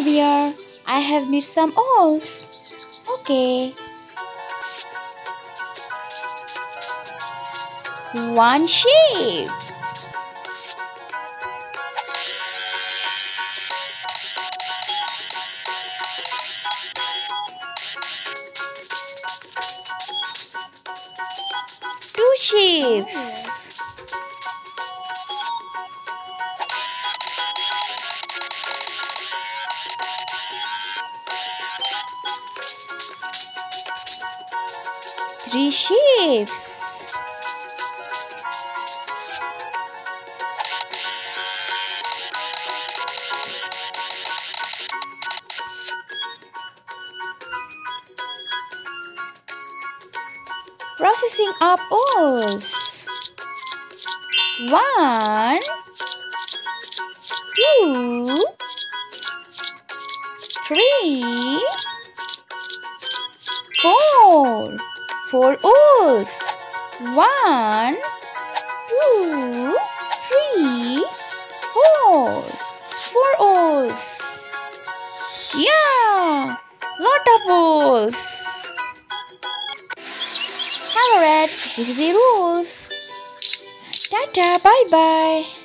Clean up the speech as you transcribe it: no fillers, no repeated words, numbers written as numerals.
Come over here. I have knit some owls. Okay. One sheep. Two sheep. Three sheep. Processing up owls. 1, 2, 3, 4. 4 owls. 1, 2, 3, 4. 4 owls. Yeah! Lot of owls. Hello, Red. This is the rules. Tata, bye bye.